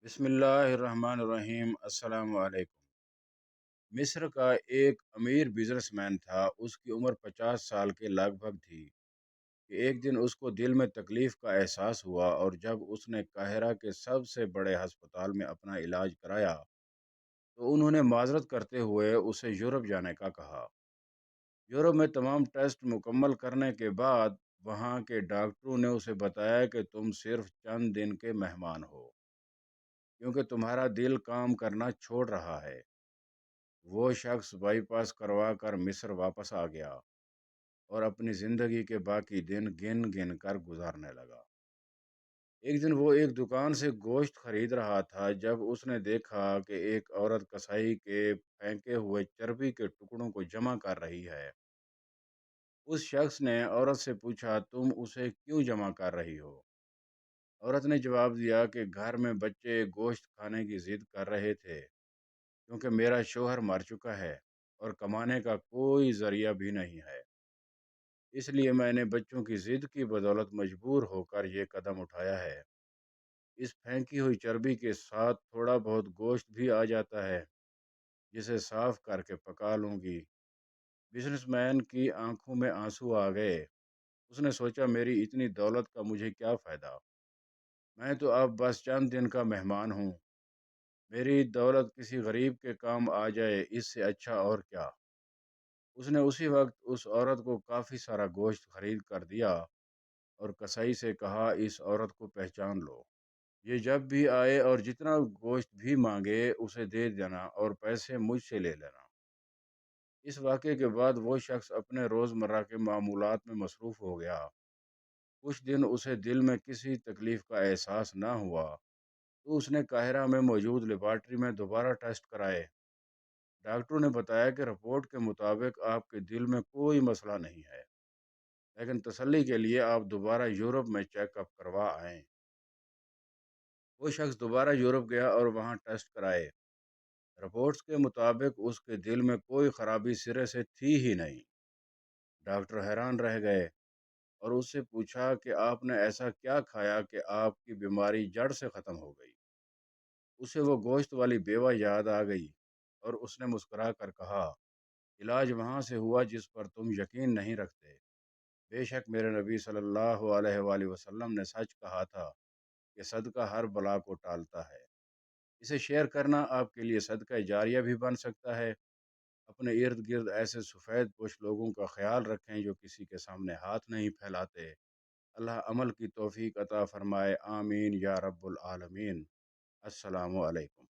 بسم اللہ الرحمن الرحیم۔ السلام علیکم۔ مصر کا ایک امیر بزنس مین تھا۔ اس کی عمر 50 سال کے لگ بھگ تھی کہ ایک دن اس کو دل میں تکلیف کا احساس ہوا، اور جب اس نے قاہرہ کے سب سے بڑے ہسپتال میں اپنا علاج کرایا تو انہوں نے معذرت کرتے ہوئے اسے یورپ جانے کا کہا۔ یورپ میں تمام ٹیسٹ مکمل کرنے کے بعد وہاں کے ڈاکٹروں نے اسے بتایا کہ تم صرف چند دن کے مہمان ہو، کیونکہ تمہارا دل کام کرنا چھوڑ رہا ہے۔ وہ شخص بائی پاس کروا کر مصر واپس آ گیا اور اپنی زندگی کے باقی دن گن گن کر گزارنے لگا۔ ایک دن وہ ایک دکان سے گوشت خرید رہا تھا جب اس نے دیکھا کہ ایک عورت کسائی کے پھینکے ہوئے چربی کے ٹکڑوں کو جمع کر رہی ہے۔ اس شخص نے عورت سے پوچھا، تم اسے کیوں جمع کر رہی ہو؟ عورت نے جواب دیا کہ گھر میں بچے گوشت کھانے کی ضد کر رہے تھے، کیونکہ میرا شوہر مر چکا ہے اور کمانے کا کوئی ذریعہ بھی نہیں ہے۔ اس لیے میں نے بچوں کی ضد کی بدولت مجبور ہو کر یہ قدم اٹھایا ہے۔ اس پھینکی ہوئی چربی کے ساتھ تھوڑا بہت گوشت بھی آ جاتا ہے، جسے صاف کر کے پکا لوں گی۔ بزنس مین کی آنکھوں میں آنسو آ گئے۔ اس نے سوچا، میری اتنی دولت کا مجھے کیا فائدہ؟ میں تو اب بس چند دن کا مہمان ہوں۔ میری دولت کسی غریب کے کام آ جائے، اس سے اچھا اور کیا؟ اس نے اسی وقت اس عورت کو کافی سارا گوشت خرید کر دیا اور کسائی سے کہا، اس عورت کو پہچان لو۔ یہ جب بھی آئے اور جتنا گوشت بھی مانگے اسے دے دینا اور پیسے مجھ سے لے لینا۔ اس واقعے کے بعد وہ شخص اپنے روزمرہ کے معمولات میں مصروف ہو گیا۔ کچھ دن اسے دل میں کسی تکلیف کا احساس نہ ہوا تو اس نے قاہرہ میں موجود لیبارٹری میں دوبارہ ٹیسٹ کرائے۔ ڈاکٹروں نے بتایا کہ رپورٹ کے مطابق آپ کے دل میں کوئی مسئلہ نہیں ہے، لیکن تسلی کے لیے آپ دوبارہ یورپ میں چیک اپ کروا آئیں۔ وہ شخص دوبارہ یورپ گیا اور وہاں ٹیسٹ کرائے۔ رپورٹس کے مطابق اس کے دل میں کوئی خرابی سرے سے تھی ہی نہیں۔ ڈاکٹر حیران رہ گئے اور اس سے پوچھا کہ آپ نے ایسا کیا کھایا کہ آپ کی بیماری جڑ سے ختم ہو گئی؟ اسے وہ گوشت والی بیوہ یاد آ گئی اور اس نے مسکرا کر کہا، علاج وہاں سے ہوا جس پر تم یقین نہیں رکھتے۔ بے شک میرے نبی صلی اللہ علیہ وآلہ وسلم نے سچ کہا تھا کہ صدقہ ہر بلا کو ٹالتا ہے۔ اسے شیئر کرنا آپ کے لیے صدقہ جاریہ بھی بن سکتا ہے۔ اپنے ارد گرد ایسے سفید پوش لوگوں کا خیال رکھیں جو کسی کے سامنے ہاتھ نہیں پھیلاتے۔ اللہ عمل کی توفیق عطا فرمائے، آمین یا رب العالمین۔ السلام علیکم۔